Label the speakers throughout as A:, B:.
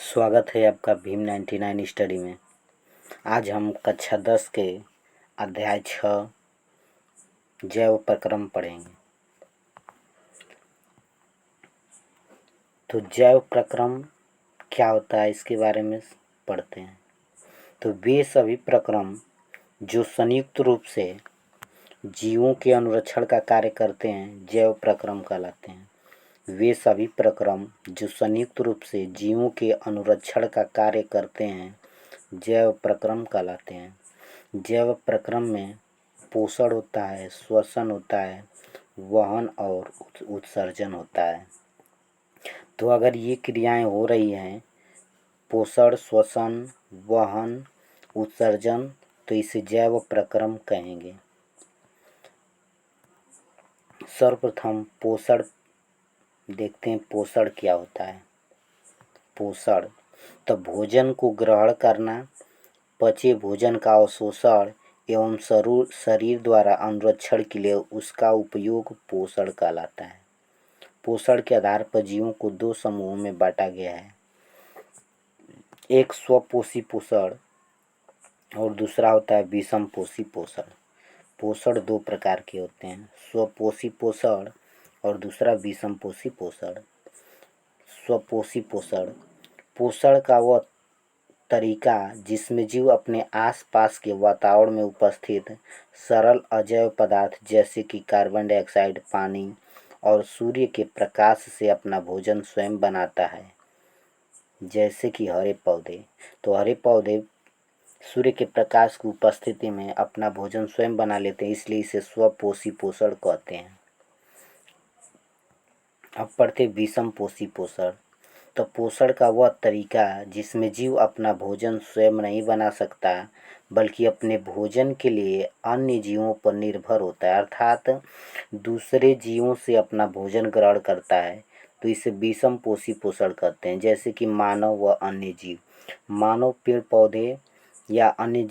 A: स्वागत है आपका भीम 99 स्टडी में। आज हम कक्षा 10 के अध्याय 6 जैव प्रक्रम पढ़ेंगे। तो जैव प्रक्रम क्या होता है इसके बारे में पढ़ते हैं। तो वे सभी प्रक्रम जो संयुक्त रूप से जीवों के अनुरक्षण का कार्य करते हैं जैव प्रक्रम कहलाते हैं। वे सभी प्रक्रम जो संयुक्त रूप से जीवों के अनुरक्षण का कार्य करते हैं जैव प्रक्रम कहलाते हैं। जैव प्रक्रम में पोषण होता है, श्वसन होता है, वहन और उत्सर्जन होता है। तो अगर ये क्रियाएं हो रही हैं, पोषण, श्वसन, वहन, उत्सर्जन, तो इसे जैव प्रक्रम कहेंगे। सर्वप्रथम पोषण देखते हैं। पोषण क्या होता है। पोषण तो भोजन को ग्रहण करना, पचे भोजन का अवशोषण एवं शरीर द्वारा अनुरक्षण के लिए उसका उपयोग पोषण कहलाता है। पोषण के आधार पर जीवों को दो समूहों में बांटा गया है। एक स्वपोषी पोषण और दूसरा होता है विषमपोषी पोषण। पोषण दो प्रकार के होते हैं, स्वपोषी पोषण और दूसरा विषमपोषी पोषण। स्वपोषी पोषण पोषण का वह तरीका जिसमें जीव अपने आसपास के वातावरण में उपस्थित सरल अजैव पदार्थ जैसे कि कार्बन डाइऑक्साइड, पानी और सूर्य के प्रकाश से अपना भोजन स्वयं बनाता है। जैसे कि हरे पौधे, तो हरे पौधे सूर्य के प्रकाश की उपस्थिति में अपना भोजन स्वयं बना लेते हैं, इसलिए इसे स्वपोषी पोषण कहते हैं। अब पढ़ते विषमपोषी पोषण। तो पोषण का वह तरीका जिसमें जीव अपना भोजन स्वयं नहीं बना सकता बल्कि अपने भोजन के लिए अन्य जीवों पर निर्भर होता है, अर्थात दूसरे जीवों से अपना भोजन ग्रहण करता है। तो इसे विषमपोषी पोषण कहते हैं। जैसे कि मानव व अन्य जीव, मानव पेड़ पौधे या अन्य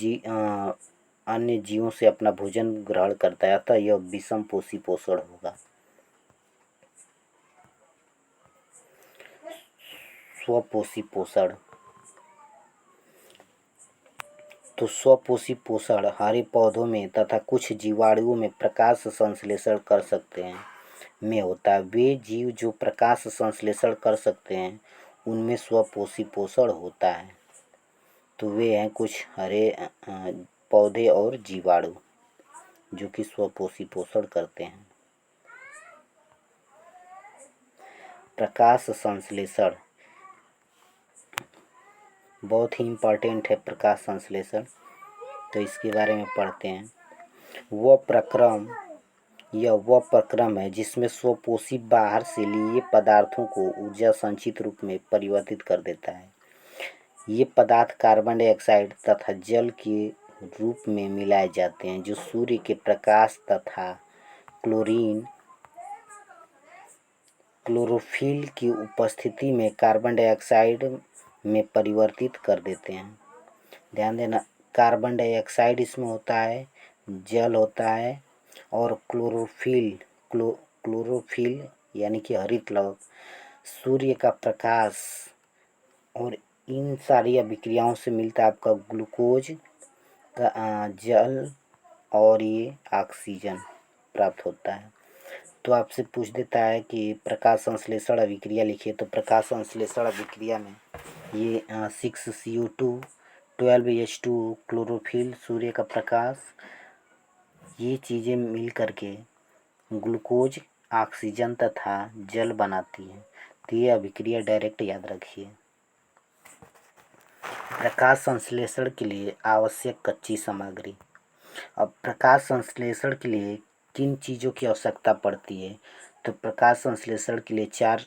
A: जीवों से अपना भोजन ग्रहण करता है, अतः यह विषमपोषी पोषण होगा। स्वपोषी पोषण तो स्वपोषी पोषण हरे पौधों में तथा कुछ जीवाणुओं में प्रकाश संश्लेषण कर सकते हैं में होता है। वे जीव जो प्रकाश संश्लेषण कर सकते हैं उनमें स्वपोषी पोषण होता है। तो वे हैं कुछ हरे पौधे और जीवाणु जो कि स्वपोषी पोषण करते हैं। प्रकाश संश्लेषण बहुत ही इम्पोर्टेंट है। प्रकाश संश्लेषण तो इसके बारे में पढ़ते हैं। वह प्रक्रम है जिसमें स्वपोषी बाहर से लिए पदार्थों को ऊर्जा संचित रूप में परिवर्तित कर देता है। ये पदार्थ कार्बन डाइऑक्साइड तथा जल के रूप में मिलाए जाते हैं जो सूर्य के प्रकाश तथा क्लोरोफिल की उपस्थिति में कार्बन डाइऑक्साइड में परिवर्तित कर देते हैं। ध्यान देना, कार्बन डाइऑक्साइड इसमें होता है, जल होता है और क्लोरोफिल यानी कि हरित लवक, सूर्य का प्रकाश और इन सारी अभिक्रियाओं से मिलता है आपका ग्लूकोज का जल और ये ऑक्सीजन प्राप्त होता है। तो आपसे पूछ देता है कि प्रकाश संश्लेषण अभिक्रिया लिखिए। तो प्रकाश संश्लेषण अभिक्रिया में ये 6CO2, 12H2, क्लोरोफिल, सूर्य का प्रकाश, ये चीज़ें मिल करके ग्लूकोज, ऑक्सीजन तथा जल बनाती हैं। तो ये अभिक्रिया डायरेक्ट याद रखिए। प्रकाश संश्लेषण के लिए आवश्यक कच्ची सामग्री। अब प्रकाश संश्लेषण के लिए किन चीज़ों की आवश्यकता पड़ती है। तो प्रकाश संश्लेषण के लिए 4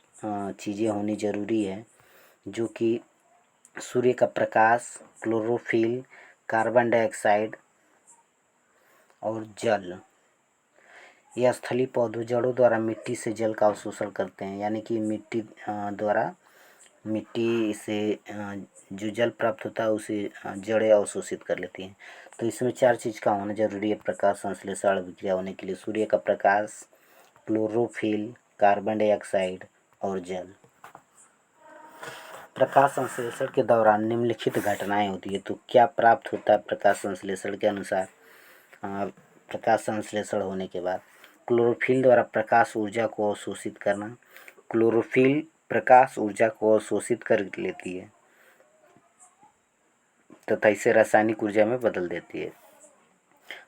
A: चीज़ें होनी ज़रूरी है, जो कि सूर्य का प्रकाश, क्लोरोफिल, कार्बन डाइऑक्साइड और जल। यह स्थलीय पौधों जड़ों द्वारा मिट्टी से जल का अवशोषण करते हैं, यानी कि मिट्टी से जो जल प्राप्त होता है उसे जड़ें अवशोषित कर लेती हैं। तो इसमें 4 चीज़ का होना जरूरी है प्रकाश संश्लेषण अभिक्रिया होने के लिए। सूर्य का प्रकाश, क्लोरोफिल, कार्बन डाइऑक्साइड और जल। प्रकाश संश्लेषण के दौरान निम्नलिखित घटनाएं होती है। तो क्या प्राप्त होता है प्रकाश संश्लेषण के अनुसार? प्रकाश संश्लेषण होने के बाद क्लोरोफिल द्वारा प्रकाश ऊर्जा को अवशोषित करना। क्लोरोफिल प्रकाश ऊर्जा को अवशोषित कर लेती है तथा इसे रासायनिक ऊर्जा में बदल देती है।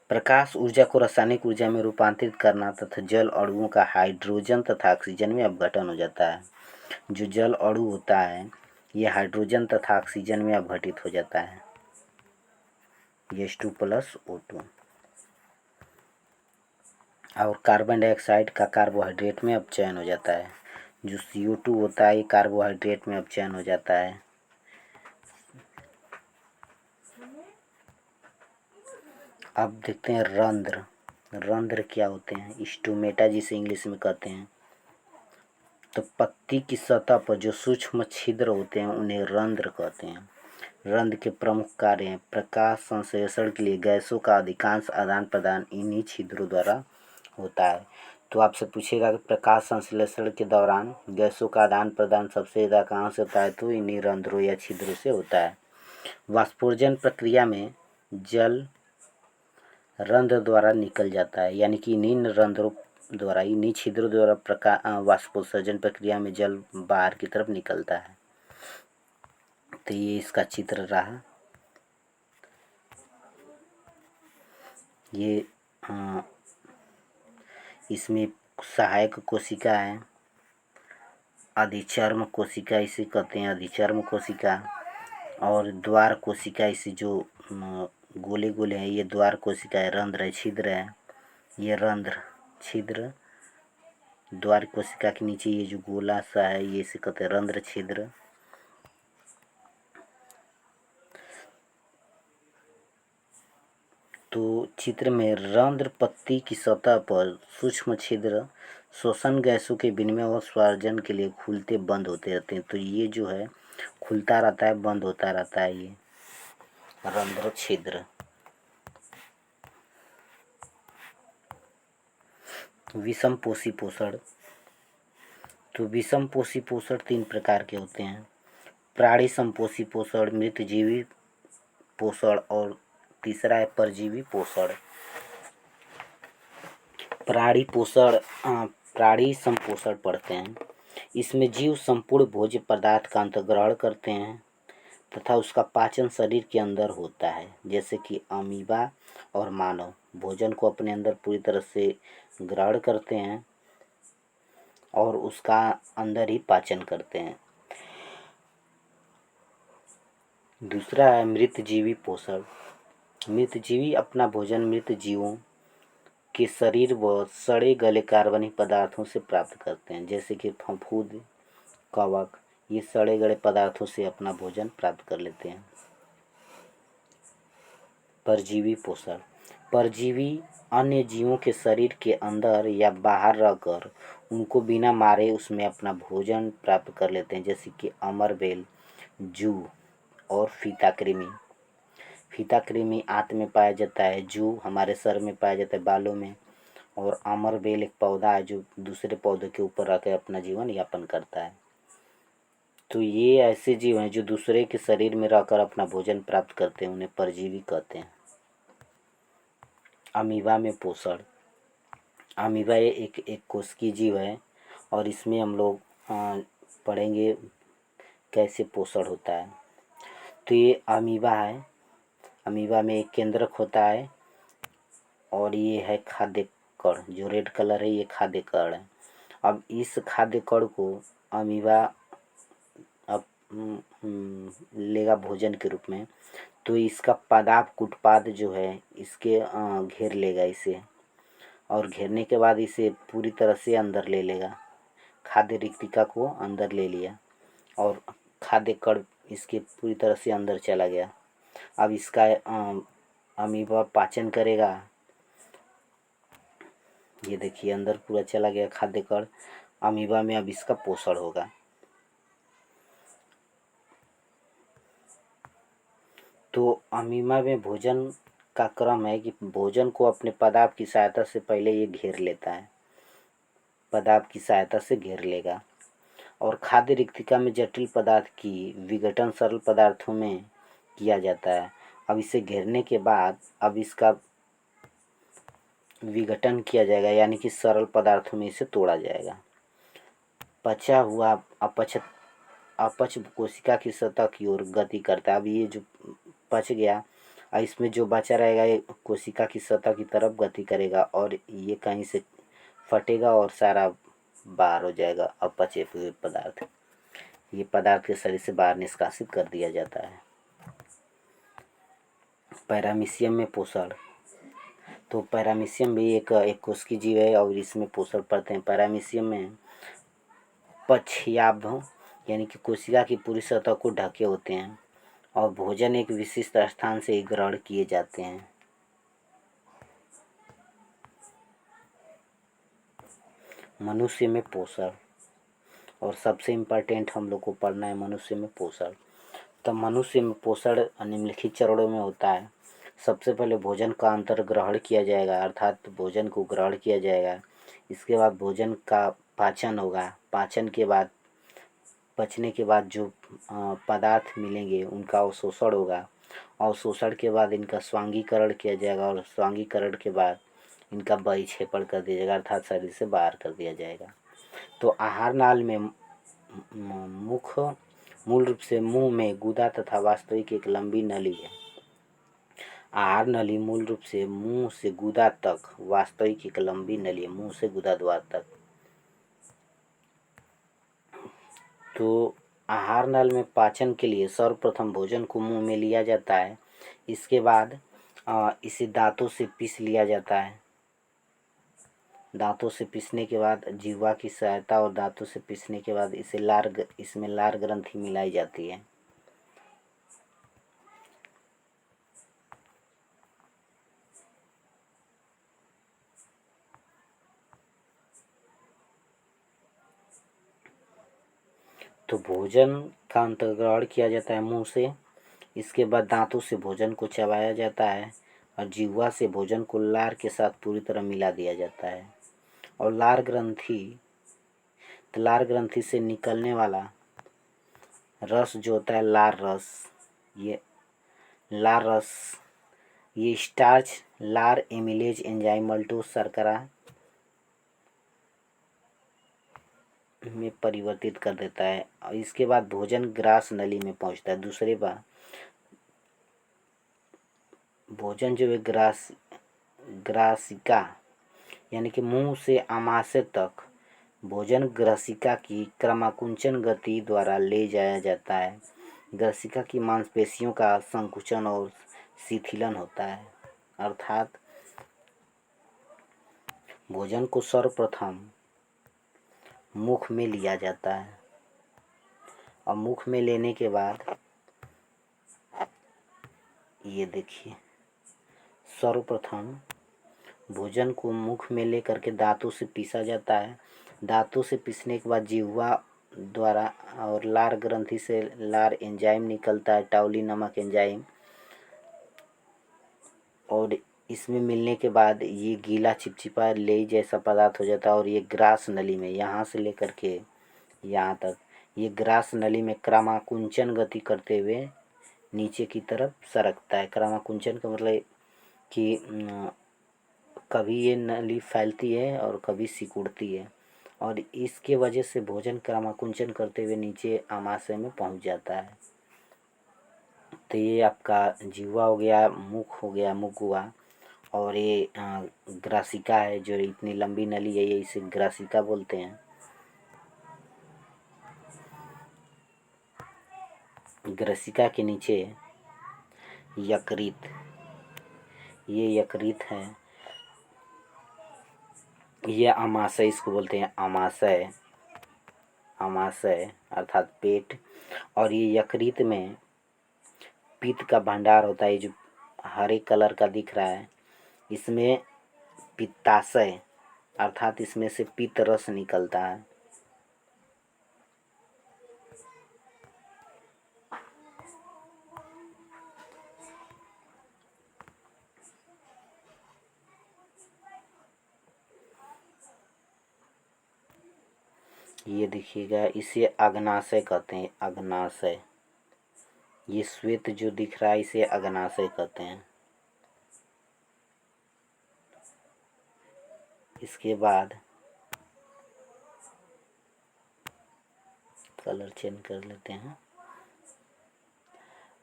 A: प्रकाश ऊर्जा को रासायनिक ऊर्जा में रूपांतरित करना तथा जल अणुओं का हाइड्रोजन तथा ऑक्सीजन में अपघटन हो जाता है। जो जल अणु होता है यह हाइड्रोजन तथा ऑक्सीजन में अपघटित हो जाता है, H2+O2। और कार्बन डाइऑक्साइड का कार्बोहाइड्रेट में अपचयन हो जाता है। जो CO2 होता है ये कार्बोहाइड्रेट में अपचयन हो जाता है। अब देखते हैं रंध्र। रंध्र क्या होते हैं? स्टोमेटा जिसे इंग्लिश में कहते हैं। तो पत्ती की सतह पर जो सूक्ष्म छिद्र होते हैं उन्हें रंध्र कहते हैं। रंध्र के प्रमुख कार्य हैं प्रकाश संश्लेषण के लिए गैसों का अधिकांश आदान प्रदान इन्हीं छिद्रों द्वारा होता है। तो आपसे पूछेगा कि प्रकाश संश्लेषण के दौरान गैसों का आदान प्रदान सबसे ज़्यादा कहाँ से होता है? तो इन्हीं रंध्रों या छिद्रों से होता है। वाष्पोर्जन प्रक्रिया में जल रंध्र द्वारा निकल जाता है, यानी कि इन्हीं रंध्रों द्वारा, इन्हीं छिद्रों द्वारा वाष्पोत्सर्जन प्रक्रिया में जल बाहर की तरफ निकलता है। तो ये इसका चित्र रहा। ये इसमें सहायक कोशिका है, अधिचर्म कोशिका इसे कहते हैं, अधिचर्म कोशिका। और द्वार कोशिका इसे जो गोले गोले हैं ये द्वार कोशिका है। रंध्र है, छिद्र है, ये रंध्र छिद्र। द्वार कोशिका के नीचे ये जो गोला सा है ये इसे कहते हैं रंध्र छिद्र। तो चित्र में रंध्र पत्ती की सतह पर सूक्ष्म छिद्र श्वसन गैसों के विनिमय और स्वार्जन के लिए खुलते बंद होते रहते हैं। तो ये जो है खुलता रहता है, बंद होता रहता है, ये रंध्र छिद्र। विषमपोषी पोषण। तो विषमपोषी पोषण 3 प्रकार के होते हैं। प्राणी संपोषी पोषण, मृतजीवी पोषण और तीसरा है परजीवी पोषण। प्राणी पोषण प्राणी संपोषण पढ़ते हैं। इसमें जीव संपूर्ण भोज्य पदार्थ का अंतर्ग्रहण करते हैं तथा उसका पाचन शरीर के अंदर होता है। जैसे कि अमीबा और मानव भोजन को अपने अंदर पूरी तरह से ग्रहण करते हैं और उसका अंदर ही पाचन करते हैं। दूसरा है मृतजीवी पोषण। मृतजीवी अपना भोजन मृत जीवों के शरीर व सड़े गले कार्बनिक पदार्थों से प्राप्त करते हैं। जैसे कि फफूंद, कवक, ये सड़े गले पदार्थों से अपना भोजन प्राप्त कर लेते हैं। परजीवी पोषण। परजीवी अन्य जीवों के शरीर के अंदर या बाहर रहकर उनको बिना मारे उसमें अपना भोजन प्राप्त कर लेते हैं। जैसे कि अमरबेल, जू और फीताकृमि। फीताकृमि आंत में पाया जाता है, जू हमारे सर में पाया जाता है, बालों में, और अमरबेल एक पौधा है जो दूसरे पौधे के ऊपर रहकर अपना जीवन यापन करता है। तो ये ऐसे जीव हैं जो दूसरे के शरीर में रहकर अपना भोजन प्राप्त करते हैं, उन्हें परजीवी कहते हैं। अमीबा में पोषण। अमीबा एक कोशिकीय जीव है और इसमें हम लोग पढ़ेंगे कैसे पोषण होता है। तो ये अमीबा है। अमीबा में एक केंद्रक होता है और ये है खाद्य कण, जो रेड कलर है ये खाद्य कण है। अब इस खाद्य कण को अमीबा अब लेगा भोजन के रूप में। तो इसका पादाप कुटपाद जो है इसके घेर लेगा इसे, और घेरने के बाद इसे पूरी तरह से अंदर ले लेगा। खाद्य रिक्तिका को अंदर ले लिया और खाद्य कण इसके पूरी तरह से अंदर चला गया। अब इसका अमीबा पाचन करेगा। ये देखिए अंदर पूरा चला गया खाद्य कण अमीबा में। अब इसका पोषण होगा। तो अमीबा में भोजन का क्रम है कि भोजन को अपने पदार्थ की सहायता से पहले ये घेर लेता है, पदार्थ की सहायता से घेर लेगा। और खाद्य रिक्तिका में जटिल पदार्थ की विघटन सरल पदार्थों में किया जाता है। अब इसे घेरने के बाद अब इसका विघटन किया जाएगा, यानी कि सरल पदार्थों में इसे तोड़ा जाएगा। पचा हुआ अपच कोशिका की सतह की ओर गति करता है। अब ये जो पच गया और इसमें जो बचा रहेगा ये कोशिका की सतह की तरफ गति करेगा और ये कहीं से फटेगा और सारा बाहर हो जाएगा। अपचे हुए पदार्थ, ये पदार्थ के शरीर से बाहर निष्कासित कर दिया जाता है। पैरामीशियम में पोषण, तो पैरामीशियम भी एक कोशिकीय जीव है और इसमें पोषण पड़ते हैं। पैरामीशियम में पक्षयाभ यानी कि कोशिका की पूरी सतह को ढके होते हैं और भोजन एक विशिष्ट स्थान से ग्रहण किए जाते हैं। मनुष्य में पोषण, और सबसे इम्पोर्टेंट हम लोग को पढ़ना है मनुष्य में पोषण। तो मनुष्य में पोषण निम्नलिखित चरणों में होता है। सबसे पहले भोजन का अंतर्ग्रहण किया जाएगा, अर्थात भोजन को ग्रहण किया जाएगा। इसके बाद भोजन का पाचन होगा। पाचन के बाद पचने के बाद जो पदार्थ मिलेंगे उनका अवशोषण होगा। अवशोषण के बाद इनका स्वांगीकरण किया जाएगा और स्वांगीकरण के बाद इनका बहिक्षेपण कर दिया जाएगा, अर्थात शरीर से बाहर कर दिया जाएगा। तो आहार नाल में मूल रूप से मुंह में गुदा तथा वास्तविक एक लंबी नली है। आहार नली मूल रूप से मुंह से गुदा तक वास्तविक एक लंबी नली है, मुंह से गुदा द्वार तक। तो आहार नल में पाचन के लिए सर्वप्रथम भोजन को मुंह में लिया जाता है। इसके बाद इसे दांतों से पीस लिया जाता है। दांतों से पीसने के बाद जिह्वा की सहायता और दांतों से पीसने के बाद इसमें लार ग्रंथि मिलाई जाती है। तो भोजन का अंतर्ग्रहण किया जाता है मुंह से। इसके बाद दांतों से भोजन को चबाया जाता है और जिह्वा से भोजन को लार के साथ पूरी तरह मिला दिया जाता है। और लार ग्रंथि से निकलने वाला रस जो होता है लार रस, ये स्टार्च लार एमिलेज एंजाइम मल्टोज शर्करा में परिवर्तित कर देता है और इसके बाद भोजन ग्रास नली में पहुंचता है। दूसरे बार भोजन जो है ग्रासिका यानी कि मुंह से आमाशय तक भोजन ग्रसिका की क्रमाकुंचन गति द्वारा ले जाया जाता है। ग्रसिका की मांसपेशियों का संकुचन और शिथिलन होता है, अर्थात भोजन को सर्वप्रथम मुख में लिया जाता है और मुख में लेने के बाद ये देखिए, सर्वप्रथम भोजन को मुख में लेकर के दांतों से पीसा जाता है। दांतों से पीसने के बाद जिह्वा द्वारा और लार ग्रंथि से लार एंजाइम निकलता है, टाउली नमक एंजाइम, और इसमें मिलने के बाद ये गीला चिपचिपा लेई जैसा पदार्थ हो जाता है और ये ग्रास नली में यहाँ से लेकर के यहाँ तक ये ग्रास नली में क्रमाकुंचन गति करते हुए नीचे की तरफ सरकता है। क्रमाकुंचन का मतलब कि कभी ये नली फैलती है और कभी सिकुड़ती है और इसके वजह से भोजन क्रमाकुंचन करते हुए नीचे आमाशय में पहुंच जाता है। तो ये आपका जिह्वा हो गया, मुख हो गया, मुख हुआ, और ये ग्रासिका है जो इतनी लंबी नली है, ये इसे ग्रासिका बोलते हैं। ग्रसिका के नीचे यकृत, ये यकृत है, ये आमाशय इसको बोलते हैं, आमाशय अर्थात पेट। और ये यकृत में पित्त का भंडार होता है, जो हरे कलर का दिख रहा है, इसमें पित्ताशय अर्थात इसमें से पित्त रस निकलता है। ये देखिएगा, इसे अग्नाशय कहते हैं, अग्नाशय। ये श्वेत जो दिख रहा है इसे अग्नाशय कहते हैं। इसके बाद कलर चेंज कर लेते हैं।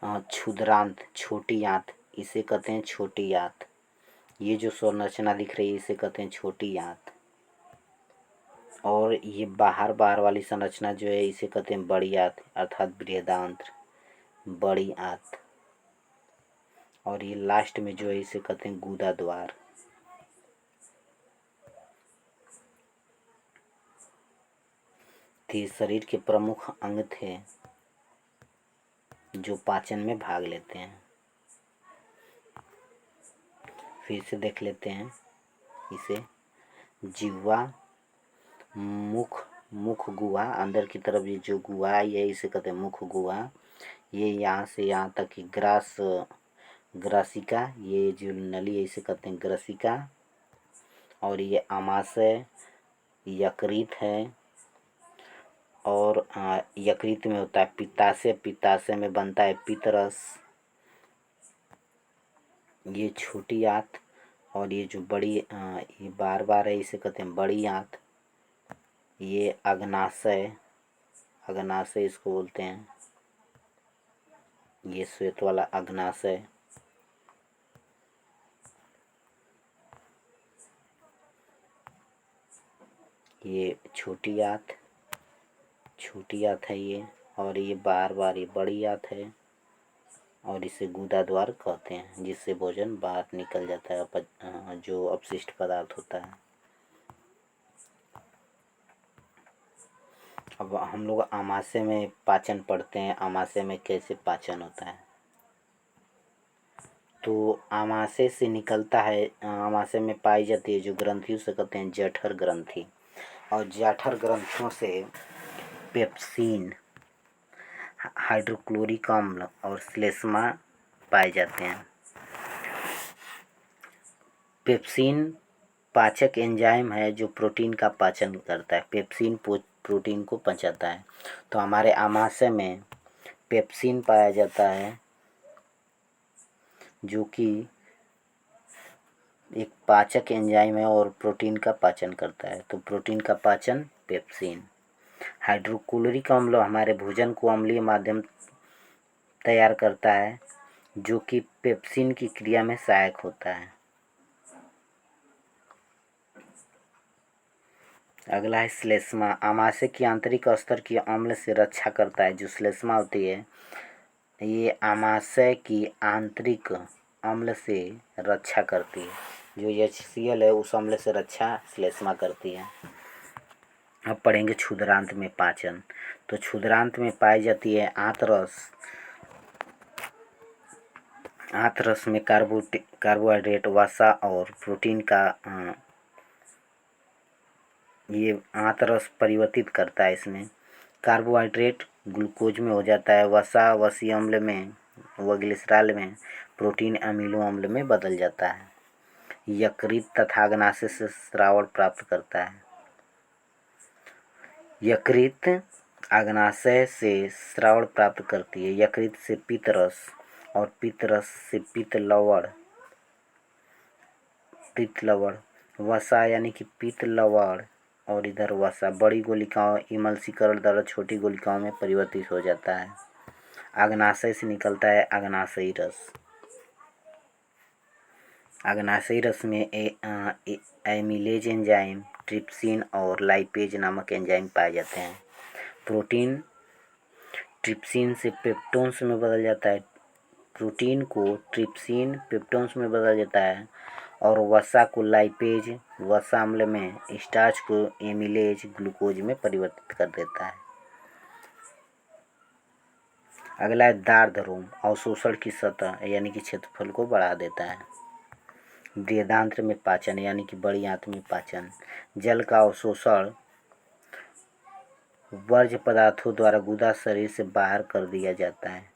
A: क्षुद्रांत, छोटी आंत, इसे कहते हैं छोटी आंत। ये जो संरचना दिख रही है इसे कहते हैं छोटी आंत। और ये बाहर बाहर वाली संरचना जो है इसे कहते हैं बड़ी आंत, अर्थात बृहदांत्र, बड़ी आंत। और ये लास्ट में जो है इसे कहते हैं गुदा द्वार। ये शरीर के प्रमुख अंग थे जो पाचन में भाग लेते हैं। फिर से देख लेते हैं इसे। जिह्वा, मुख गुहा, अंदर की तरफ ये जो गुहा है इसे कहते हैं मुख गुहा। ये यहाँ से यहाँ तक की ग्रासिका, ये जो नली है इसे कहते हैं ग्रसिका। और ये आमाशय, यकृत है। और यकृत में होता है पित्ताशय, पित्ताशय में बनता है पित्तरस। ये छोटी आंत। और ये जो बड़ी ये बार बार है इसे कहते हैं बड़ी आंत। ये अग्नाशय, अग्नाशय इसको बोलते हैं। ये श्वेत वाला अग्नाशय। ये छोटी आंत, छोटी आंत है ये। और ये बार बार ये बड़ी आंत है। और इसे गुदा द्वार कहते हैं, जिससे भोजन बाहर निकल जाता है, जो अपशिष्ट पदार्थ होता है। अब हम लोग आमाशय में पाचन पढ़ते हैं, आमाशय में कैसे पाचन होता है। तो आमाशय से निकलता है, आमाशय में पाई जाती है जो ग्रंथि उसे कहते हैं जठर ग्रंथि। और जठर ग्रंथियों से पेप्सिन, हाइड्रोक्लोरिक अम्ल और श्लेष्मा पाए जाते हैं। पेप्सिन पाचक एंजाइम है जो प्रोटीन का पाचन करता है। पेप्सिन प्रोटीन को पचाता है। तो हमारे आमाशय में पेप्सिन पाया जाता है जो कि एक पाचक एंजाइम है और प्रोटीन का पाचन करता है। तो प्रोटीन का पाचन पेप्सिन। हाइड्रोक्लोरिक अम्ल हमारे भोजन को अम्लीय माध्यम तैयार करता है जो कि पेप्सिन की क्रिया में सहायक होता है। अगला है श्लेष्मा। आमाशय की आंतरिक स्तर की अम्ल से रक्षा करता है। जो श्लेष्मा होती है ये आमाशय की आंतरिक अम्ल से रक्षा करती है। जो HCl है उस अम्ल से रक्षा श्लेष्मा करती है। अब पढ़ेंगे क्षुद्रांत में पाचन। तो क्षुद्रांत में पाई जाती है आंतरस। आंतरस में कार्बोहाइड्रेट, वसा और प्रोटीन का ये आंतरस परिवर्तित करता है। इसमें कार्बोहाइड्रेट ग्लूकोज में हो जाता है, वसा वसीय अम्ल में व ग्लिसरॉल में, प्रोटीन अमीनो अम्ल में बदल जाता है। यकृत तथा अग्नाशय से स्राव प्राप्त करता है। यकृत अग्नाशय से स्राव प्राप्त करती है। यकृत से पित्तरस और पित्तरस से पित्त लवण, वसा यानी कि पित्त लवण और इधर वसा बड़ी गोलिकाओं इमल्सीकरण द्वारा छोटी गोलिकाओं में परिवर्तित हो जाता है। अग्नाशय से निकलता है अग्नाशयी रस। अग्नाशयी रस में एमिलेज एंजाइम, ट्रिप्सिन और लाइपेज नामक एंजाइम पाए जाते हैं। प्रोटीन ट्रिप्सिन से पेप्टोन्स में बदल जाता है। प्रोटीन को ट्रिप्सिन पेप्टोन्स में बदल जाता है। और वसा को लाइपेज, वसा अम्ल में, स्टार्च को एमिलेज ग्लूकोज में परिवर्तित कर देता है। अगला है दार्ढ अवशोषण की सतह यानी कि क्षेत्रफल को बढ़ा देता है। बृहदांत्र में पाचन यानी कि बड़ी आंत में पाचन। जल का अवशोषण वर्ज्य पदार्थों द्वारा गुदा शरीर से बाहर कर दिया जाता है।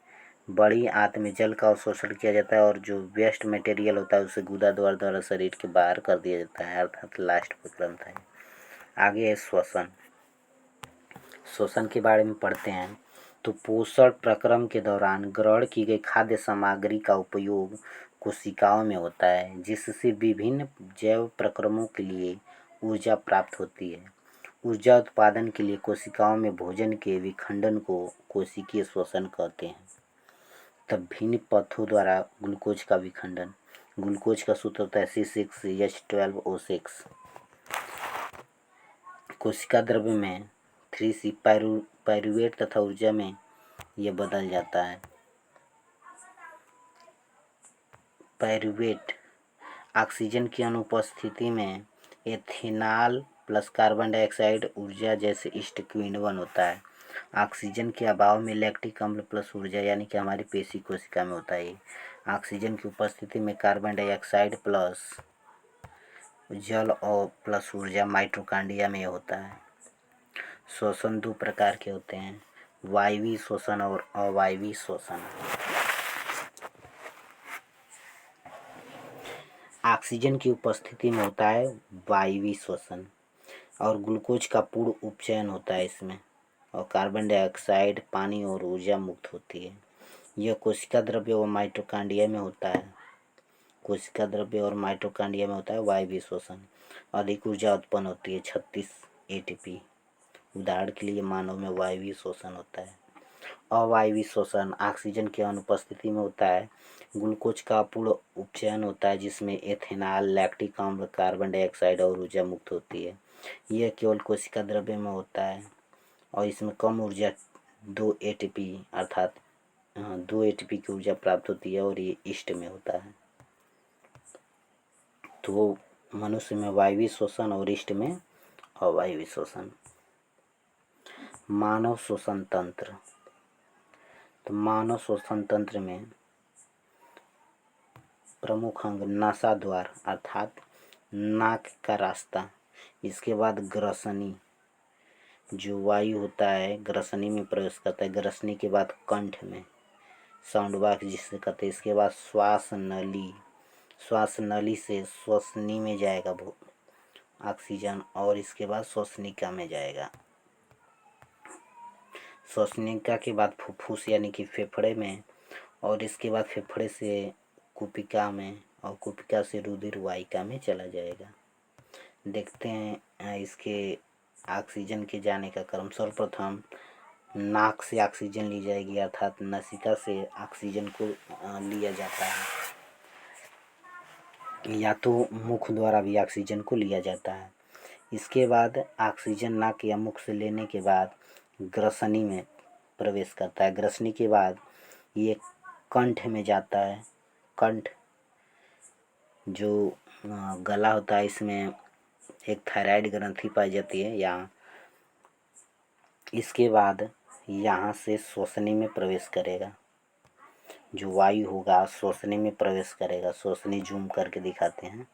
A: बड़ी आंत में जल का अवशोषण किया जाता है और जो वेस्ट मटेरियल होता है उसे गुदा द्वारा शरीर के बाहर कर दिया जाता है, अर्थात लास्ट ग्रंथ है। आगे है श्वसन। श्वसन के बारे में पढ़ते हैं तो पोषण प्रक्रम के दौरान ग्रहण की गई खाद्य सामग्री का उपयोग कोशिकाओं में होता है, जिससे विभिन्न जैव प्रक्रमों के लिए ऊर्जा प्राप्त होती है। ऊर्जा उत्पादन के लिए कोशिकाओं में भोजन के विखंडन को कोशिकीय श्वसन कहते हैं। तब भिन्न पथों द्वारा ग्लूकोज का विखंडन। ग्लूकोज का सूत्र होता है C6H12O6। कोशिका द्रव्य में 3C पाइरूवेट तथा ऊर्जा में यह बदल जाता है। पाइरूवेट ऑक्सीजन की अनुपस्थिति में एथेनॉल प्लस कार्बन डाइऑक्साइड ऊर्जा जैसे इष्ट क्विंडवन होता है। ऑक्सीजन के अभाव में लैक्टिक अम्ल प्लस ऊर्जा यानी कि हमारी पेशी कोशिका में होता है। ऑक्सीजन की उपस्थिति में कार्बन डाइऑक्साइड प्लस जल और प्लस ऊर्जा माइटोकॉन्ड्रिया में होता है। श्वसन दो प्रकार के होते हैं, वायवीय श्वसन और अवायवीय श्वसन। ऑक्सीजन की उपस्थिति में होता है वायवीय श्वसन और ग्लूकोज का पूर्ण उपचयन होता है इसमें, और कार्बन डाइऑक्साइड पानी और ऊर्जा मुक्त होती है। यह कोशिका द्रव्य और माइटोकॉन्ड्रिया में होता है। कोशिका द्रव्य और माइटोकॉन्ड्रिया में होता है वायवीय श्वसन। अधिक ऊर्जा उत्पन्न होती है 36 ATP। उदाहरण के लिए मानव में वायवीय श्वसन होता है। अवायवीय श्वसन ऑक्सीजन की अनुपस्थिति में होता है। ग्लूकोज का पूर्ण उपचयन होता है जिसमें एथेनॉल, लैक्टिक अम्ल, कार्बन डाइऑक्साइड और ऊर्जा मुक्त होती है। यह केवल कोशिका द्रव्य में होता है और इसमें कम ऊर्जा 2 ATP अर्थात 2 ATP की ऊर्जा प्राप्त होती है और ये ईस्ट में होता है। तो मनुष्य में वायवीय श्वसन और ईस्ट में अवायवीय श्वसन। मानव श्वसन तंत्र। तो मानव श्वसन तंत्र में प्रमुख अंग नासाद्वार अर्थात नाक का रास्ता, इसके बाद ग्रसनी जो वायु होता है ग्रसनी में प्रवेश करता है, ग्रसनी के बाद कंठ में साउंड बॉक्स जिसे कहते हैं, इसके बाद श्वास नली, श्वास नली से श्वसनी में जाएगा ऑक्सीजन और इसके बाद श्वसनिका में जाएगा। श्वसनिका के बाद फुफ्फुस यानी कि फेफड़े में और इसके बाद फेफड़े से कुपिका में और कुपिका से रुधिर वाहिका में चला जाएगा। देखते हैं इसके ऑक्सीजन के जाने का क्रम। सर्वप्रथम नाक से ऑक्सीजन ली जाएगी अर्थात नासिका से ऑक्सीजन को लिया जाता है, या तो मुख द्वारा भी ऑक्सीजन को लिया जाता है। इसके बाद ऑक्सीजन नाक या मुख से लेने के बाद ग्रसनी में प्रवेश करता है। ग्रसनी के बाद ये कंठ में जाता है। कंठ जो गला होता है इसमें एक थायराइड ग्रंथि पाई जाती है यहाँ। इसके बाद यहाँ से श्वसनी में प्रवेश करेगा, जो वायु होगा श्वसनी में प्रवेश करेगा। श्वसनी जूम करके दिखाते हैं,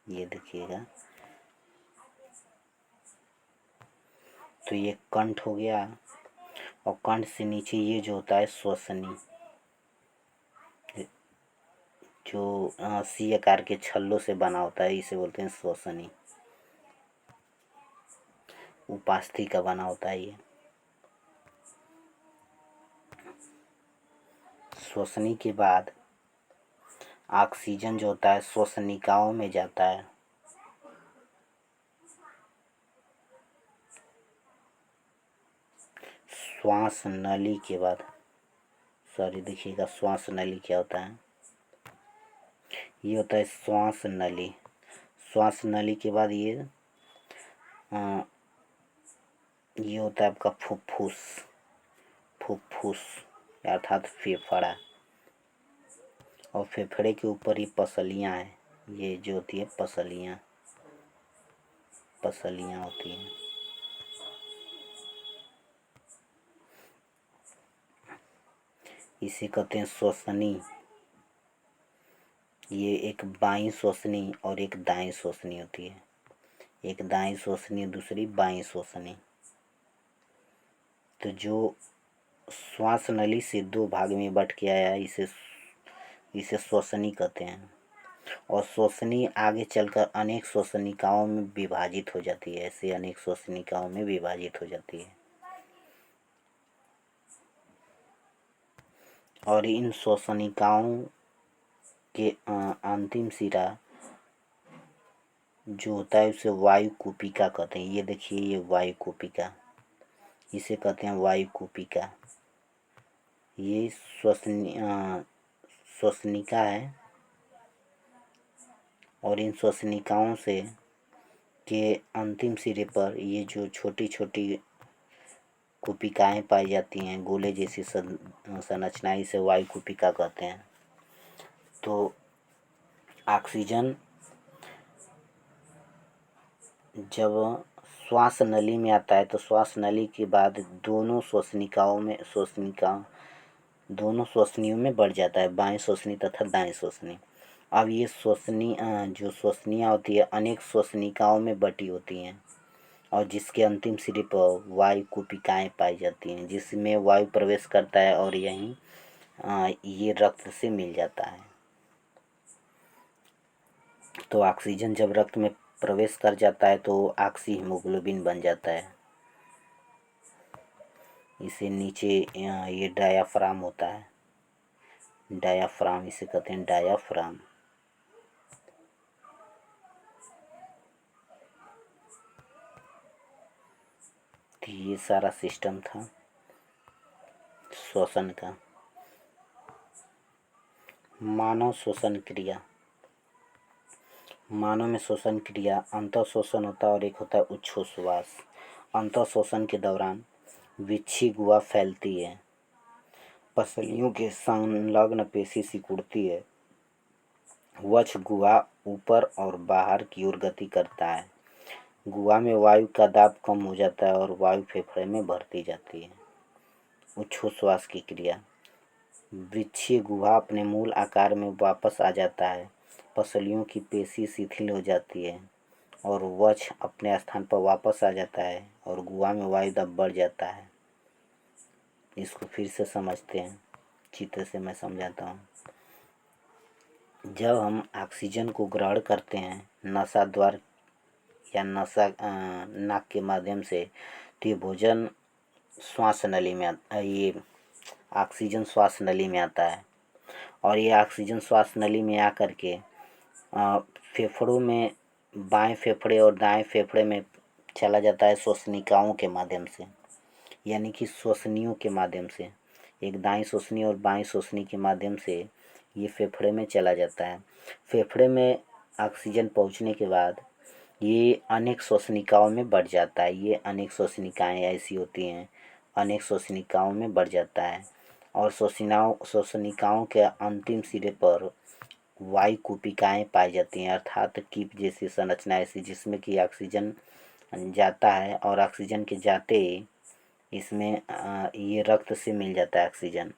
A: ये देखिएगा। तो ये कंठ हो गया और कंठ से नीचे ये जो होता है श्वसनी, जो सी आकार के छल्लों से बना होता है, इसे बोलते हैं श्वसनी। उपास्थि का बना होता है ये। श्वसनी के बाद ऑक्सीजन जो होता है श्वसनिकाओं में जाता है। श्वास नली के बाद देखिएगा श्वास नली क्या होता है, ये होता है श्वास नली। श्वास नली के बाद ये होता है आपका फुफ्फुस। फुफ्फुस अर्थात फेफड़ा, और फेफड़े के ऊपर ये पसलियाँ हैं, ये जो होती है पसलियाँ होती हैं। इसे कहते हैं श्वसनी। ये एक बाईं श्वसनी और एक दाईं श्वसनी होती है। एक दाईं श्वसनी दूसरी बाईं श्वसनी। तो जो श्वास नली से दो भाग में बट के आया इसे श्वसनी कहते हैं। और श्वसनी आगे चलकर अनेक श्वसनिकाओं में विभाजित हो जाती है। ऐसे अनेक श्वसनिकाओं में विभाजित हो जाती है और इन श्वसनिकाओं के अंतिम सिरा जो होता है उसे वायु कूपिका कहते हैं। ये देखिए, ये वायु कूपिका, इसे कहते हैं वायु कूपिका। ये श्वसनिका है और इन श्वसनिकाओं से के अंतिम सिरे पर ये जो छोटी छोटी कूपिकाएँ पाई जाती हैं, गोले जैसी संरचना, इसे वायु कूपिका कहते हैं। तो ऑक्सीजन जब श्वास नली में आता है तो श्वास नली के बाद दोनों श्वसनियों में बढ़ जाता है, बाएं श्वसनी तथा दाएं श्वसनी। अब ये जो श्वसनियाँ होती है अनेक श्वसनिकाओं में बटी होती हैं और जिसके अंतिम सिरे पर वायु कूपिकाएँ पाई जाती हैं, जिसमें वायु प्रवेश करता है और यहीं ये रक्त से मिल जाता है। तो ऑक्सीजन जब रक्त में प्रवेश कर जाता है तो ऑक्सी हीमोग्लोबिन बन जाता है। इसे नीचे ये डायाफ्राम होता है, डायाफ्राम इसे कहते हैं, डायाफ्राम। तो ये सारा सिस्टम था श्वसन का। मानव श्वसन क्रिया, मानव में श्वसन क्रिया अंतःश्वसन होता है और एक होता है उच्छ्वास। अंतःश्वसन के दौरान विच्छी गुहा फैलती है, पसलियों के संलग्न पेशी सिकुड़ती है, वक्ष गुहा ऊपर और बाहर की ओर गति करता है, गुहा में वायु का दाब कम हो जाता है और वायु फेफड़े में भरती जाती है। उच्छ्वास की क्रिया, वृक्षीय गुहा अपने मूल आकार में वापस आ जाता है, पसलियों की पेशी शिथिल हो जाती है और वक्ष अपने स्थान पर वापस आ जाता है और गुहा में वायु दाब बढ़ जाता है। इसको फिर से समझते हैं, चित्र से मैं समझाता हूँ। जब हम ऑक्सीजन को ग्रहण करते हैं नसा द्वार या नाक के माध्यम से, तो ये भोजन श्वास नली में ये ऑक्सीजन श्वास नली में आता है और ये ऑक्सीजन श्वास नली में आकर के फेफड़ों में, बाएं फेफड़े और दाएं फेफड़े में चला जाता है श्वसनिकाओं के माध्यम से, यानी कि श्वसनियों के माध्यम से। एक दाएं श्वसनी और बाएं श्वसनी के माध्यम से ये फेफड़े में चला जाता है। फेफड़े में ऑक्सीजन पहुंचने के बाद ये अनेक श्वसनिकाओं में बढ़ जाता है। ये अनेक श्वसनिकाएँ ऐसी होती हैं, अनेक श्वसनिकाओं में बढ़ जाता है और श्वसनिकाओं के अंतिम सिरे पर वायु कूपिकाएँ पाई जाती हैं, अर्थात कीप जैसी संरचना ऐसी, जिसमें कि ऑक्सीजन जाता है और ऑक्सीजन के जाते इसमें ये रक्त से मिल जाता है ऑक्सीजन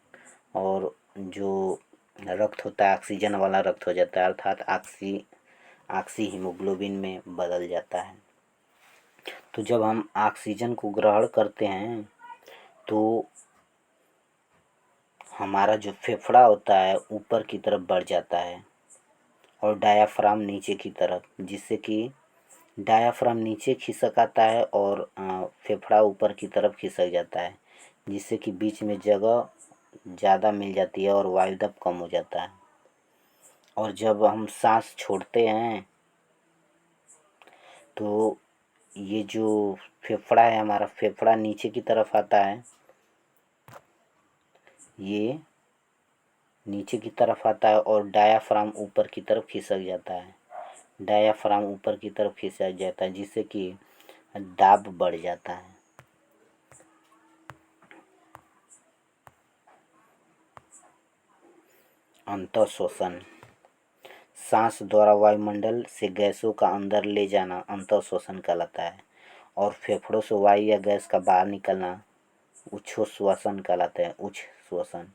A: और जो रक्त होता है ऑक्सीजन वाला रक्त हो जाता है, अर्थात ऑक्सी हीमोग्लोबिन में बदल जाता है। तो जब हम ऑक्सीजन को ग्रहण करते हैं तो हमारा जो फेफड़ा होता है ऊपर की तरफ बढ़ जाता है और डायाफ्राम नीचे की तरफ, जिससे कि डायाफ्राम नीचे खिसक आता है और फेफड़ा ऊपर की तरफ खिसक जाता है, जिससे कि बीच में जगह ज़्यादा मिल जाती है और वायु दाब कम हो जाता है। और जब हम सांस छोड़ते हैं तो ये जो फेफड़ा है हमारा, फेफड़ा नीचे की तरफ आता है, ये नीचे की तरफ आता है और डायाफ्राम ऊपर की तरफ खिसक जाता है, डायाफ्राम ऊपर की तरफ खिसक जाता है, जिससे कि दाब बढ़ जाता है। अंतःश्वसन, सांस द्वारा वायुमंडल से गैसों का अंदर ले जाना अंतःश्वसन कहलाता है और फेफड़ों से वायु या गैस का बाहर निकलना उच्छ्वसन कहलाता है। उच्छ्वसन,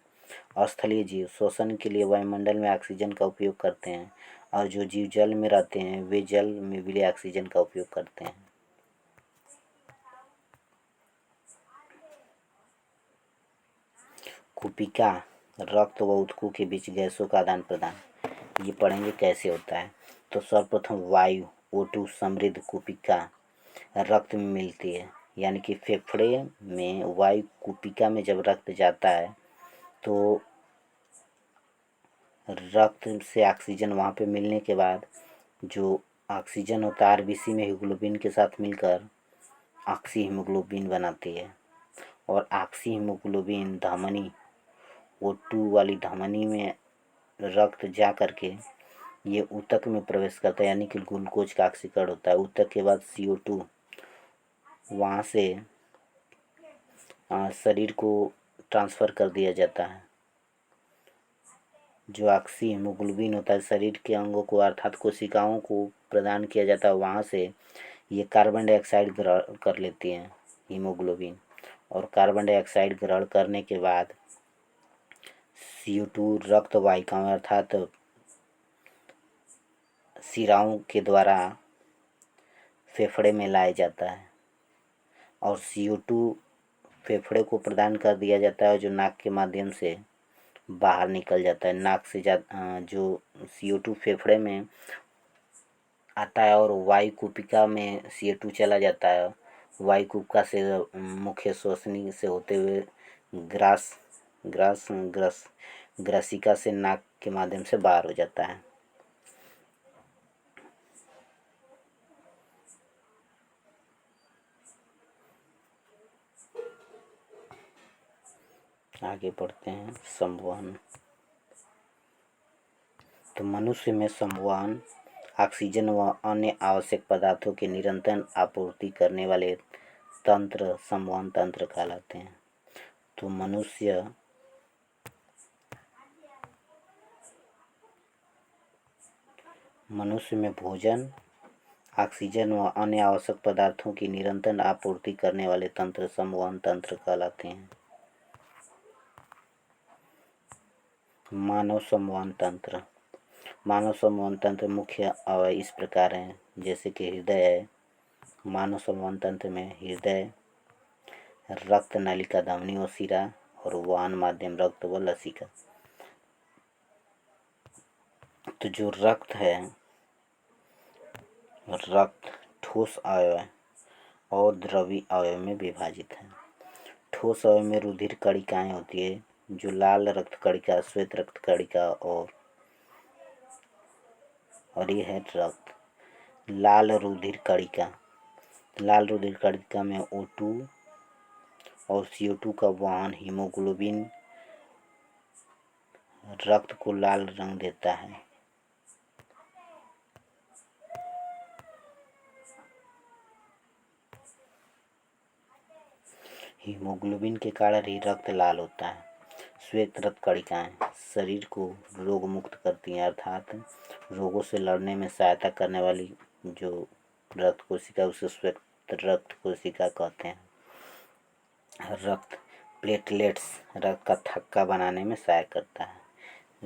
A: स्थलीय जीव श्वसन के लिए वायुमंडल में ऑक्सीजन का उपयोग करते हैं और जो जीव जल में रहते हैं वे जल में भी ऑक्सीजन का उपयोग करते हैं। कूपिका, रक्त व ऊतकों के बीच गैसों का आदान प्रदान। ये पढ़ेंगे कैसे होता है। तो सर्वप्रथम वायु O2 समृद्ध कूपिका रक्त में मिलती है, यानी कि फेफड़े में वायु कूपिका में जब रक्त जाता है तो रक्त से ऑक्सीजन वहाँ पे मिलने के बाद जो ऑक्सीजन होता है आरबीसी में हीमोग्लोबिन के साथ मिलकर ऑक्सी हीमोग्लोबिन बनाती है, और ऑक्सी हीमोग्लोबिन धमनी O2 वाली धमनी में रक्त जा करके ये ऊतक में प्रवेश करता है, यानी कि ग्लूकोज का ऑक्सीकरण होता है। ऊतक के बाद CO2 वहाँ से शरीर को ट्रांसफ़र कर दिया जाता है। जो ऑक्सी हीमोग्लोबिन होता है शरीर के अंगों को अर्थात कोशिकाओं को प्रदान किया जाता है, वहाँ से ये कार्बन डाइऑक्साइड ग्रहण कर लेती हैं हीमोग्लोबिन, और कार्बन डाइऑक्साइड ग्रहण करने के बाद CO2 रक्त वाहिकाओं अर्थात शिराओं के द्वारा फेफड़े में लाया जाता है, और CO2 फेफड़े को प्रदान कर दिया जाता है जो नाक के माध्यम से बाहर निकल जाता है। नाक से जो CO2 फेफड़े में आता है और वायु कूपिका में CO2 चला जाता है। वायु कूपिका से मुख्य श्वसनी से होते हुए ग्रासिका से नाक के माध्यम से बाहर हो जाता है। आगे बढ़ते हैं। संवहन। तो मनुष्य में संवहन ऑक्सीजन व अन्य आवश्यक पदार्थों की निरंतर आपूर्ति करने वाले तंत्र संवहन तंत्र कहलाते हैं। तो मनुष्य में भोजन, ऑक्सीजन व अन्य आवश्यक पदार्थों की निरंतर आपूर्ति करने वाले तंत्र संवहन तंत्र कहलाते हैं। मानव संवहन तंत्र। मानव संवहन तंत्र मुख्य अवयव इस प्रकार हैं, जैसे कि हृदय है। मानव संवहन तंत्र में हृदय, रक्त नलिका, धमनी व शिरा, और वहन माध्यम रक्त व लसिका। तो जो रक्त है, रक्त ठोस अवयव और द्रवी अवयव में विभाजित है। ठोस अवयव में रुधिर कणिकाएं होती है, जो लाल रक्त कणिका, श्वेत रक्त कणिका और ये है रक्त। लाल रुधिर कणिका। लाल रुधिर कणिका में O2 और CO2 का वहन हीमोग्लोबिन रक्त को लाल रंग देता है। हीमोग्लोबिन के कारण ही रक्त लाल होता है। श्वेत रक्त कणिकाएं शरीर को रोग मुक्त करती हैं, अर्थात रोगों से लड़ने में सहायता करने वाली जो रक्त कोशिका उसे श्वेत रक्त कोशिका कहते हैं। रक्त प्लेटलेट्स रक्त का थक्का बनाने में सहायता करता है।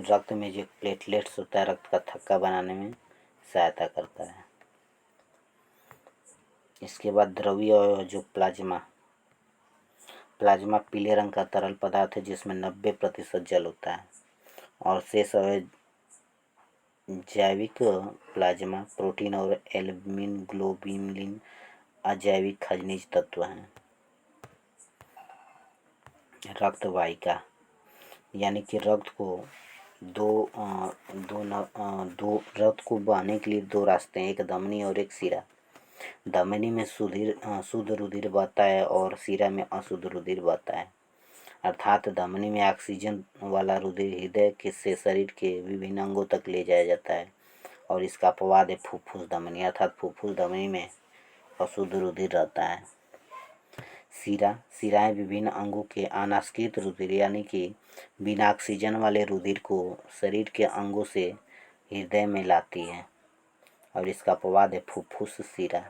A: रक्त में जो प्लेटलेट्स होता है रक्त का थक्का बनाने में सहायता करता है। इसके बाद द्रवीय अवयव जो प्लाज्मा। प्लाज्मा पीले रंग का तरल पदार्थ है जिसमें 90% जल होता है, और शेष अवयव जैविक प्लाज्मा प्रोटीन और एल्बुमिन ग्लोब्यूलिन अजैविक खनिज तत्व हैं। रक्त वाहिका, यानी कि रक्त को रक्त को बहने के लिए दो रास्ते हैं, एक धमनी और एक शिरा। धमनी में शुद्ध रुधिर बहता है और शिरा में अशुद्ध रुधिर बहता है, अर्थात धमनी में ऑक्सीजन वाला रुधिर हृदय के से शरीर के विभिन्न अंगों तक ले जाया जाता है, और इसका अपवाद है फुफ्फुस धमनी, अर्थात फुफ्फुस धमनी में अशुद्ध रुधिर रहता है। शिराएं विभिन्न अंगों के अनास्कृत रुधिर यानी कि बिना ऑक्सीजन वाले रुधिर को शरीर के अंगों से हृदय में लाती है, और इसका अपवाद है फुफ्फुस शिरा।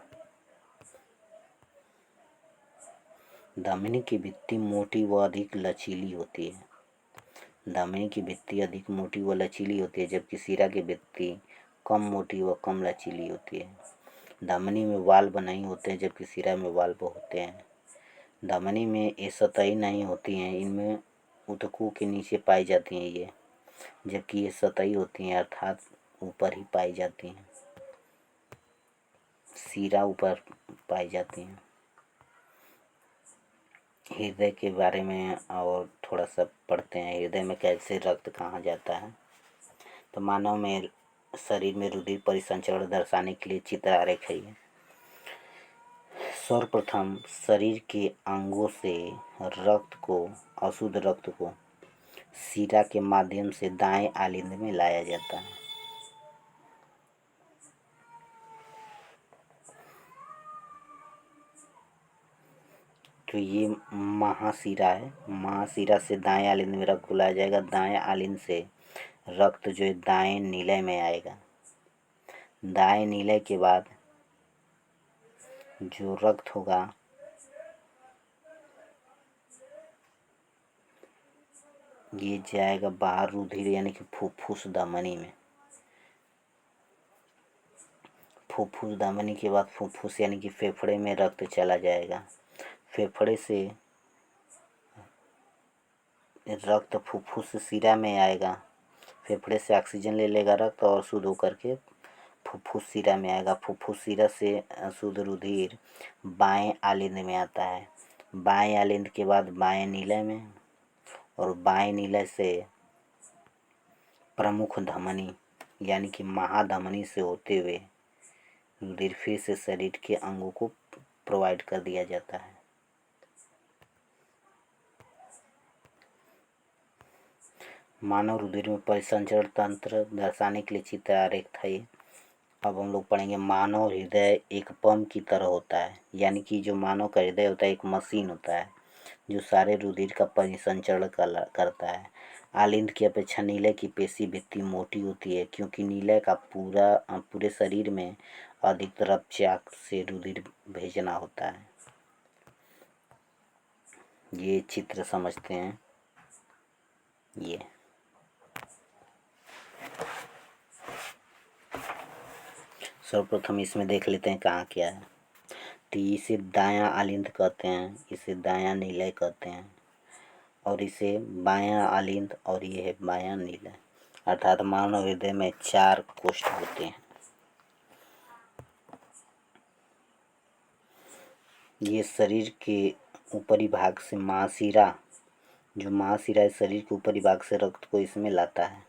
A: धमनी की भित्ति मोटी व अधिक लचीली होती है। धमनी की भित्ति अधिक मोटी व लचीली होती है, जबकि शिरा की भित्ति कम मोटी व कम लचीली होती है। धमनी में वाल्व नहीं होते हैं, जबकि शिरा में वाल्व होते हैं। धमनी में ये सतही नहीं होती हैं, इनमें ऊतकों के नीचे पाई जाती हैं ये, जबकि ये सतही होती हैं, अर्थात ऊपर ही पाई जाती हैं, शिरा ऊपर पाई जाती हैं। हृदय के बारे में और थोड़ा सा पढ़ते हैं। हृदय में कैसे रक्त कहाँ जाता है। तो मानव में शरीर में रुधिर परिसंचरण दर्शाने के लिए चित्र आरेख है। सर्वप्रथम शरीर के अंगों से रक्त को, अशुद्ध रक्त को शिरा के माध्यम से दाएं आलिंद में लाया जाता है। तो ये महाशिरा है। महाशिरा से दाएं आलिंद में रक्त को लाया जाएगा। दाएं आलिंद से रक्त जो है दाएं नीलय में आएगा। दाएं नीलय के बाद जो रक्त होगा ये जाएगा बाहर रुधिर यानी कि फुफ्फुस धमनी में। फुफ्फुस धमनी के बाद फुफ्फुस यानी कि फेफड़े में रक्त चला जाएगा। फेफड़े से रक्त फुफ्फुस से शिरा में आएगा। फेफड़े से ऑक्सीजन ले लेगा रक्त और शुद्ध होकर के फुफ्फुस शिरा में आएगा। फुफ्फुस शिरा से शुद्ध रुधिर बाएं आलिंद में आता है। बाएं आलिंद के बाद बाएं नीलय में, और बाएं नीलय से प्रमुख धमनी यानी कि महाधमनी से होते हुए रुधिर फिर से शरीर के अंगों को प्रोवाइड कर दिया जाता है। मानव रुधिर में परिसंचरण तंत्र दर्शाने के लिए चित्र आरेख था ये। अब हम लोग पढ़ेंगे मानव हृदय एक पंप की तरह होता है। यानी कि जो मानव का हृदय होता है एक मशीन होता है जो सारे रुधिर का परिसंचरण करता है। आलिंद की अपेक्षा नीलय की पेशी भित्ति मोटी होती है क्योंकि नीलय का पूरे शरीर में अधिक रक्तचाप से रुधिर भेजना होता है। ये चित्र समझते हैं। ये सर्वप्रथम इसमें देख लेते हैं कहाँ क्या है। तो इसे दायां आलिंद कहते हैं, इसे दायां नीलय कहते हैं, और इसे बायां आलिंद, और ये है बायां नीलय। अर्थात मानव हृदय में 4 कोष्ठ होते हैं। ये शरीर के ऊपरी भाग से महाशिरा, जो महाशिरा है शरीर के ऊपरी भाग से रक्त को इसमें लाता है,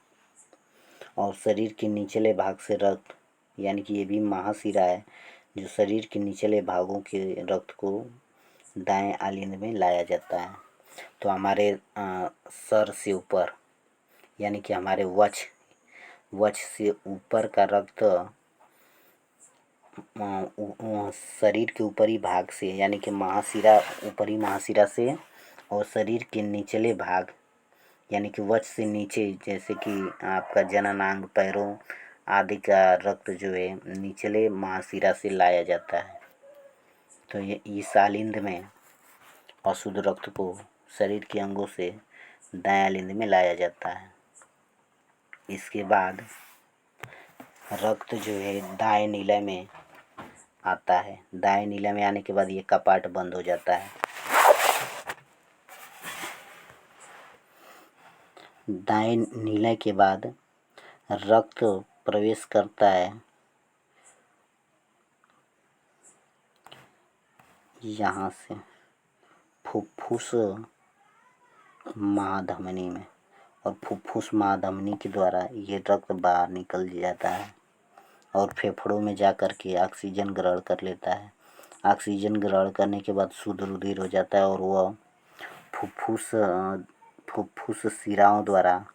A: और शरीर के निचले भाग से रक्त, यानी कि ये भी महाशिरा है जो शरीर के निचले भागों के रक्त को दाएं आलिंद में लाया जाता है। तो हमारे सर से ऊपर यानी कि हमारे वक्ष से ऊपर का रक्त शरीर के ऊपरी भाग से यानी कि महाशिरा, ऊपरी महाशिरा से, और शरीर के निचले भाग यानी कि वक्ष से नीचे, जैसे कि आपका जननांग, पैरों आदि का रक्त जो है निचले महाशिरा से लाया जाता है। तो ये इस आलिंद में अशुद्ध रक्त को शरीर के अंगों से दाएं आलिंद में लाया जाता है। इसके बाद रक्त जो है दाएं नीलय में आता है। दाएं नीलय में आने के बाद ये कपाट बंद हो जाता है। दाएं नीलय के बाद रक्त प्रवेश करता है यहाँ से फुफ्फुस महाधमनी में, और फुफ्फुस महाधमनी के द्वारा ये रक्त बाहर निकल जाता है और फेफड़ों में जा कर के ऑक्सीजन ग्रहण कर लेता है। ऑक्सीजन ग्रहण करने के बाद शुद्ध रुधिर हो जाता है और वह फुफ्फुस शिराओं द्वारा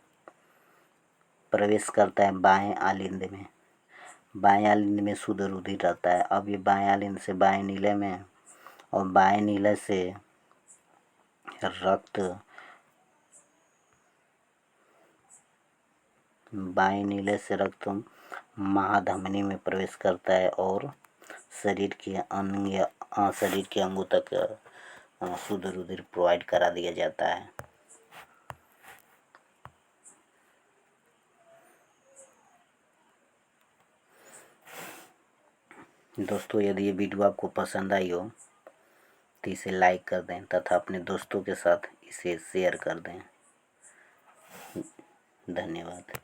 A: प्रवेश करता है बाएं आलिंद में। बाएं आलिंद में शुद्ध रुधिर रहता है। अब ये बाएं आलिंद से बाएं नीले में, और बाएं नीले से रक्त महाधमनी में प्रवेश करता है और शरीर के अंगों तक शुद्ध रुधिर प्रोवाइड करा दिया जाता है। दोस्तों, यदि ये वीडियो आपको पसंद आई हो तो इसे लाइक कर दें तथा अपने दोस्तों के साथ इसे शेयर कर दें। धन्यवाद।